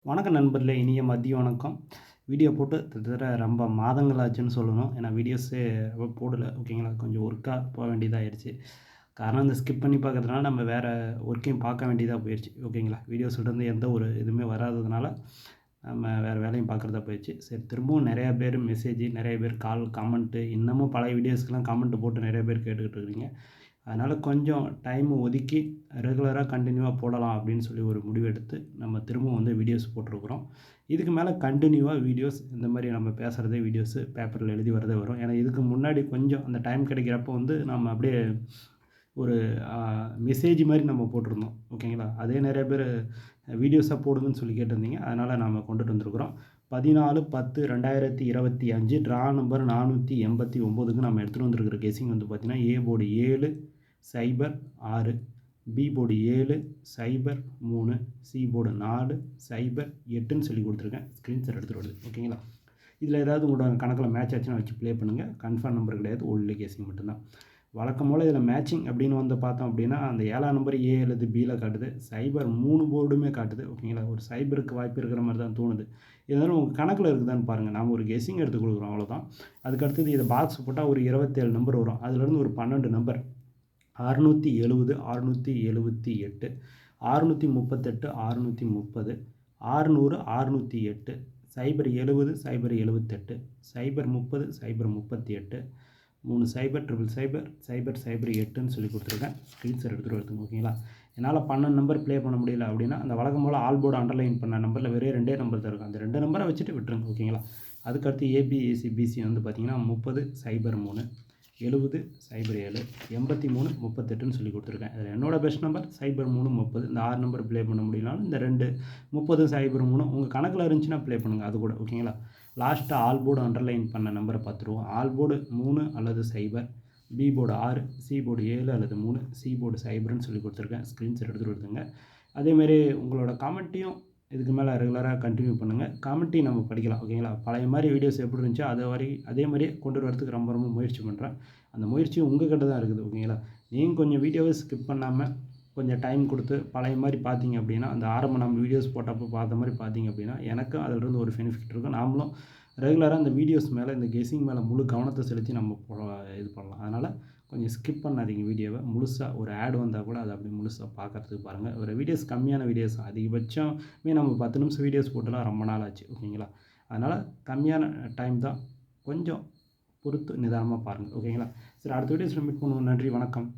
வணக்கம் நண்பர்களே, இனிய மதிய வணக்கம். வீடியோ போட்டு கிட்டத்தட்ட ரொம்ப மாதங்கள் ஆச்சுன்னு சொல்லணும். ஏன்னா வீடியோஸே போடல. ஓகேங்களா, கொஞ்சம் ஒர்க்காக போக வேண்டியதாகிடுச்சு. காரணம் இந்த ஸ்கிப் பண்ணி பார்க்கறதுனால நம்ம வேறு ஒர்க்கையும் பார்க்க வேண்டியதாக போயிடுச்சு. ஓகேங்களா, வீடியோஸ்லேருந்து எந்த ஒரு இதுவுமே வராததுனால நம்ம வேறு வேலையும் பார்க்குறதா போயிடுச்சு. சரி, திரும்பவும் நிறையா பேர் மெசேஜ், நிறைய பேர் கால், கமெண்ட்டு, இன்னமும் பழைய வீடியோஸ்க்கெலாம் கமெண்ட் போட்டு நிறைய பேர் கேட்டுக்கிட்டு இருக்கிறீங்க. அதனால் கொஞ்சம் டைம் ஒதுக்கி ரெகுலராக கண்டினியூவாக போடலாம் அப்படின்னு சொல்லி ஒரு முடிவு எடுத்து நம்ம திரும்பவும் வீடியோஸ் போட்டிருக்கிறோம். இதுக்கு மேலே கண்டினியூவாக வீடியோஸ் இந்த மாதிரி நம்ம பேசுகிறதே வீடியோஸு பேப்பரில் எழுதி வரதே வரும். ஏன்னா இதுக்கு முன்னாடி கொஞ்சம் அந்த டைம் கிடைக்கிறப்போ நம்ம அப்படியே ஒரு மெசேஜ் மாதிரி நம்ம போட்டிருந்தோம். ஓகேங்களா, அதே நிறைய பேர் வீடியோஸாக போடுங்கன்னு சொல்லி கேட்டிருந்தீங்க. அதனால் நாம் கொண்டுட்டு வந்திருக்கிறோம். 14/10/2025 ட்ரா நம்பர் 489க்கு நம்ம எடுத்துகிட்டு வந்திருக்கிற கெஸ்ஸிங் பார்த்தீங்கன்னா, A board 7 0 6, B board 7 0 3, C board 4 0 8ன்னு சொல்லி கொடுத்துருக்கேன். ஸ்க்ரீன்ஷாட் எடுத்துகிட்டு வருது. ஓகேங்களா, இதில் ஏதாவது உங்களோட கணக்கில் மேட்ச் ஆச்சுன்னா வச்சு ப்ளே பண்ணுங்கள். கன்ஃபார்ம் நம்பர் கிடையாது, ஓல்டு கெஸ்ஸிங் மட்டும்தான். வழக்கம் போல் இதில் மேட்சிங் அப்படின்னு பார்த்தோம் அப்படின்னா, அந்த 7ஆம் நம்பர் ஏ அல்லது பியில் காட்டுது. 0 3 போர்டுமே காட்டுது. ஓகேங்களா, ஒரு சைபருக்கு வாய்ப்பு இருக்கிற மாதிரி தான் தோணுது. இருந்தாலும் உங்கள் கணக்கில் இருக்குதான்னு பாருங்கள். நாம் ஒரு கெஸ்ஸிங் எடுத்து கொடுக்குறோம், அவ்வளோதான். அதுக்கடுத்தது இதை பாக்ஸ் போட்டால் ஒரு 27 நம்பர் வரும். அதுலேருந்து ஒரு 12 நம்பர் 670 678 638 630 600 608 070 078 030 038 30 000 008ன்னு சொல்லி கொடுத்துருக்கேன். ஸ்க்ரீன்ஷாட் எடுத்துகிட்டு வருதுங்க. ஓகேங்களா, என்னால் 12 நம்பர் ப்ளே பண்ண முடியல அப்படின்னா அந்த வழக்கம் போல் ஆல் போர்டு அண்டர்லைன் பண்ண நம்பரில் வெறும் 2 நம்பர் தான் இருக்கும். அந்த 2 நம்பரை வச்சுட்டு விட்டுருங்க. ஓகேங்களா, அதுக்கடுத்து ஏபிஎஸ்சி பிசி பார்த்தீங்கன்னா 30 03 70 07 83 38ன்னு சொல்லி கொடுத்துருக்கேன். அதில் என்னோடய பெஸ்ட் நம்பர் 03 30. இந்த 6 நம்பர் ப்ளே பண்ண முடியலனாலும் இந்த 2 30 03 உங்கள் கணக்கில் இருந்துச்சுன்னா ப்ளே பண்ணுங்கள். அது கூட ஓகேங்களா. லாஸ்ட்டாக ஆல் போர்டு அண்டர்லைன் பண்ண நம்பரை பார்த்துருவோம். ஆல் போர்டு 3 அல்லது 0, பி போர்டு 6, சி போர்டு 7 அல்லது 3, சி போர்டு 0ன்னு சொல்லி கொடுத்துருக்கேன். ஸ்க்ரீன்ஷாட் எடுத்துகிட்டு வருதுங்க. அதேமாரி உங்களோட கமெண்ட்டையும் இதுக்கு மேலே ரெகுலராக கண்டினியூ பண்ணுங்கள். கமெண்ட்டையும் நம்ம படிக்கலாம். ஓகேங்களா, பழைய மாதிரி வீடியோஸ் எப்படி இருந்துச்சோ அதே மாதிரியே கொண்டு வரதுக்கு ரொம்ப ரொம்ப முயற்சி பண்ணுறேன். அந்த முயற்சி உங்கள் கிட்ட தான் இருக்குது. ஓகேங்களா, நீங்கள் கொஞ்சம் வீடியோவை ஸ்கிப் பண்ணாமல் கொஞ்சம் டைம் கொடுத்து பழைய மாதிரி பார்த்தீங்க அப்படின்னா, அந்த ஆரம்ப நம்ம வீடியோஸ் போட்டப்போ பார்த்த மாதிரி பார்த்தீங்க அப்படின்னா எனக்கும் அதிலிருந்து ஒரு பெனிஃபிட் இருக்கும். நாமளும் ரெகுலராக இந்த வீடியோஸ் மேலே, இந்த கெஸ்ஸிங் மேலே முழு கவனத்தை செலுத்தி நம்ம இது பண்ணலாம். அதனால் கொஞ்சம் ஸ்கிப் பண்ணாதீங்க. வீடியோவை முழுசாக ஒரு ஆட் வந்தால் கூட அதை அப்படி முழுசாக பார்க்குறதுக்கு பாருங்கள். ஒரு வீடியோஸ் கம்மியான வீடியோஸ், அதிகபட்சமே நம்ம 10 நிமிஷம் வீடியோஸ் போட்டுலாம் ரொம்ப நாள் ஆச்சு. ஓகேங்களா, அதனால் கம்மியான டைம் தான், கொஞ்சம் பொறுத்து நிதானமாக பாருங்கள். ஓகேங்களா, சரி, அடுத்த வீடியோஸில் மீட் பண்ணுவோம். நன்றி, வணக்கம்.